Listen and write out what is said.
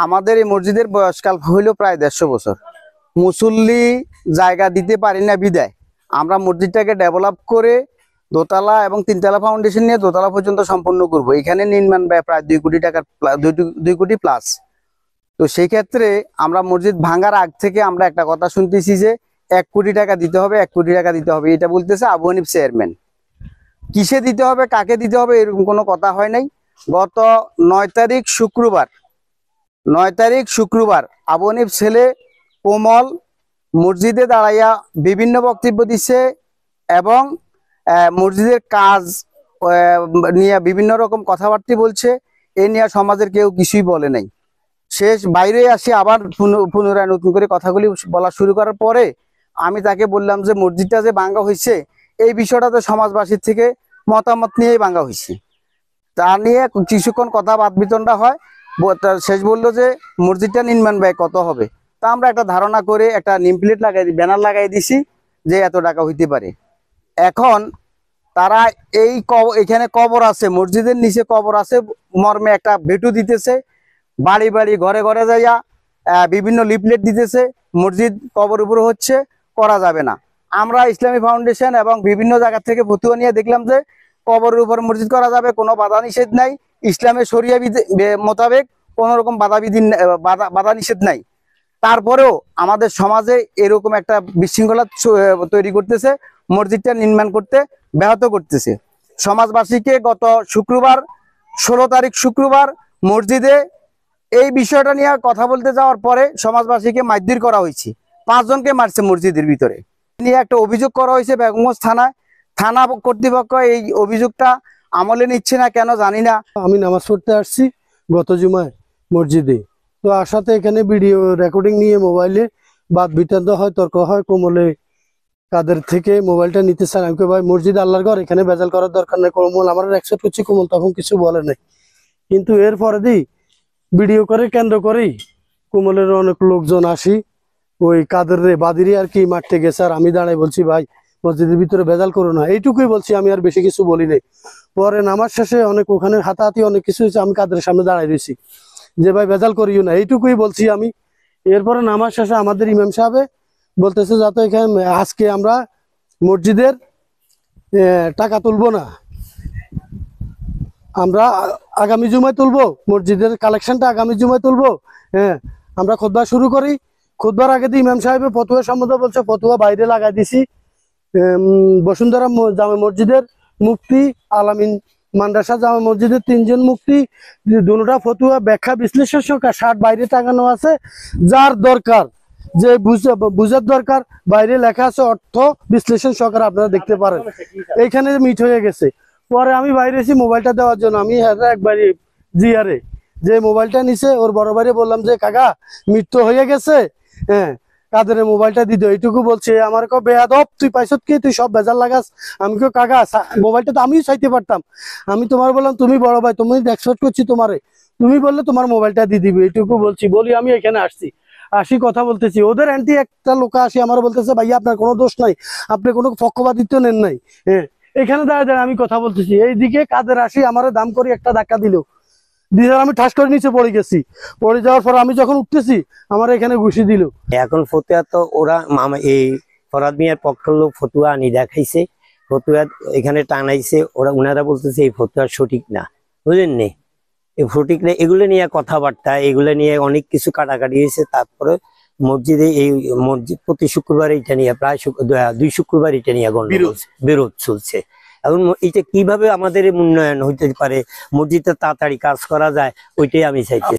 আমাদের এই মসজিদের বয়সকাল হইল প্রায় 150 বছর। মুসল্লি জায়গা দিতে পারি না বিদায় আমরা মসজিদটাকে ডেভেলপ করে দোতলা এবং তিনতলা ফাউন্ডেশন নিয়ে দোতলা পর্যন্ত সম্পন্ন করব। এখানে নির্মাণ ব্যয় প্রায় 2 কোটি টাকার 2 কোটি প্লাস। তো সেই ক্ষেত্রে আমরা মসজিদ ভাঙার আগ থেকে আমরা একটা কথা শুনতেছি যে 1 কোটি টাকা দিতে হবে, 1 কোটি টাকা দিতে হবে, এটা বলতেছে আবু হানিফ চেয়ারম্যান। কিসে দিতে হবে, কাকে দিতে হবে, এরকম কোনো কথা হয় নাই। গত 9 তারিখ শুক্রবার আবু হানিফ ছেলে কোমল মসজিদে দাঁড়াইয়া বিভিন্ন বক্তব্য দিচ্ছে এবং মসজিদের কাজ নিয়ে বিভিন্ন রকম কথাবার্তা বলছে। এ নিয়ে সমাজের কেউ কিছুই বলে নাই। শেষ বাইরে আসি আবার পুনরায় নতুন করে কথাগুলি বলা শুরু করার পরে আমি তাকে বললাম যে মসজিদটা যে ভাঙ্গা হয়েছে এই বিষয়টা তো সমাজবাসীর থেকে মতামত নিয়েই ভাঙ্গা হয়েছে। তা নিয়ে কিছুক্ষণ কথা বাদ বিতণ্ডা হয়। শেষ বললো যে মসজিদটা নির্মাণ ব্যয় কত হবে। তা আমরা একটা ধারণা করে একটা নেমপ্লেট লাগাই ব্যানার লাগাই দিছি যে এত টাকা হইতে পারে। এখন তারা এখানে কবর আছে, মসজিদের নিচে কবর আছে মর্মে একটা ভেটু দিতেছে, বাড়ি বাড়ি ঘরে ঘরে যাইয়া বিভিন্ন লিফলেট দিতেছে মসজিদ কবর উপর হচ্ছে, করা যাবে না। আমরা ইসলামী ফাউন্ডেশন এবং বিভিন্ন জায়গা থেকে ফতুয়া নিয়ে দেখলাম যে কবরের উপর মসজিদ করা যাবে, কোনো বাধা নিষেধ নাই। ইসলামের শরিয়া মোতাবেক কোনো রকম বাধা নিষেধ নাই। তারপরেও আমাদের সমাজে এরকম একটা বিশৃঙ্খলা তৈরি করতেছে, মসজিদটা নির্মাণ করতে ব্যাহত করতেছে। সমাজবাসীকে গত শুক্রবার 16 তারিখ শুক্রবার মসজিদে এই বিষয়টা নিয়ে কথা বলতে যাওয়ার পরে সমাজবাসীকে মারধর করা হয়েছে। 5 জনকে মারছে মসজিদের ভিতরে। নিয়ে একটা অভিযোগ করা হয়েছে বেগমগঞ্জ থানায়। থানা কর্তৃপক্ষ এই অভিযোগটা আমলে নিচ্ছে না কেন জানি না। আমি নামাজ পড়তে আসছি গত জুমায় মসজিদে, তো আসাতে এখানে ভিডিও রেকর্ডিং নিয়ে মোবাইলে বাদ বিতর্ক হয়, তর্ক হয়। কোমলে কাদের থেকে মোবাইলটা নিতে চান। আমি ভাই মসজিদ আল্লাহর ঘর, এখানে ভেজাল করার দরকার নেই। কোমল আমার অ্যাকসেপ্ট করছি, কোমল তখন কিছু বলে নাই। কিন্তু এরপরে ভিডিও করে কেন্দ্র করেই কোমলের অনেক লোকজন আসি ওই কাদের রে বাদিরি আর কি মারতে গেছে। আর আমি দাঁড়াই বলছি ভাই মসজিদের ভিতরে ভেজাল করো না, এইটুকুই বলছি, আমি আর বেশি কিছু বলি নাই। পরে নামাজ শেষে অনেক ওখানে হাতাহাতি অনেক কিছু হয়েছে, আমি কাদের সামনে দাঁড়াই রয়েছি যে ভাই ভেজাল করিও না, এইটুকুই বলছি আমি। এরপরে নামাজ শেষে আমাদের ইমাম সাহেব বলতেছে যাতে এখানে আজকে আমরা মসজিদের টাকা তুলবো না, আমরা আগামী জুমায় তুলবো, মসজিদের কালেকশনটা আগামী জুমায় তুলবো। হ্যাঁ, আমরা খুতবা শুরু করি। খুতবার আগে দিয়ে ইমাম সাহেব ফতুয়া সম্বন্ধে বলছে, ফতুয়া বাইরে লাগাই দিছি। বসুন্ধরা জামে মসজিদের মুফতি, আলামিন মাদ্রাসা জামে মসজিদের 3 জন মুফতি, দুটোটা ফতুয়া ব্যাখ্যা বিশ্লেষণ সহকারে 60 বাইরে টাঙানো আছে। যার দরকার যে বুঝার দরকার বাইরে লেখা আছে অর্থ বিশ্লেষণ সহকারে, আপনারা দেখতে পারেন এইখানে মিট হয়ে গেছে। পরে আমি বাইরে এসে মোবাইলটা দেওয়ার জন্য আমি একবারে জিয়ারে যে মোবাইলটা নিছে ওর বড় ভাইরে বললাম যে কাকা মৃত্যু হয়ে গেছে, হ্যাঁ কাদের মোবাইলটা দিত, এইটুকু বলছে। আমার কো বেয়াদব তুই পাইছত কি, তুই সব বেজাল লাগাস। আমি কো কাকা মোবাইলটা তো আমিও চাইতে পারতাম, আমি তোমার বললাম তুমি বড় ভাই, তুমি এক্সপেক্ট করছি তোমারে, তুমি বললে তোমার মোবাইলটা দিয়ে দিবি, এইটুকু বলছি। বলি আমি এখানে আসি কথা বলতেছি, ওদের অ্যান্টি একটা লোক আসি আমার বলতেছে ভাইয়া আপনার কোনো দোষ নাই, আপনি কোনো পক্ষপাতিত্ব নেন নাই। হ্যাঁ, এখানে দাঁড়ায় আমি কথা বলতেছি, এইদিকে কাদের আসি আমার দাম করে একটা ধাক্কা দিল, দিয়ে আমি ঠাস করে নিচে পড়ে গেছি। পড়ে যাওয়ার পর আমি যখন উঠতেছি আমার এখানে ঘুষি দিল। এখন ফতুয়া তো ওরা এই ফরাদ মিয়ার পক্ষের লোক ফতুয়া আনি দেখাইছে, ফতুয়া এখানে টানাইছে, ওনারা বলতেছে এই ফতুয়া সঠিক না, বুঝলেন নি, এই সঠিক না। এগুলো নিয়ে কথাবার্তা, এগুলো নিয়ে অনেক কিছু কাটাকাটি হয়েছে। তারপরে মসজিদে এই মসজিদ প্রতি শুক্রবার এটা নিয়ে প্রায় 2 শুক্রবার এটা নিয়ে বিরোধ চলছে। এখন এটা কিভাবে আমাদের উন্নয়ন হইতে পারে, মসজিদে তাড়াতাড়ি কাজ করা যায়, ওইটাই আমি চাইতেছি।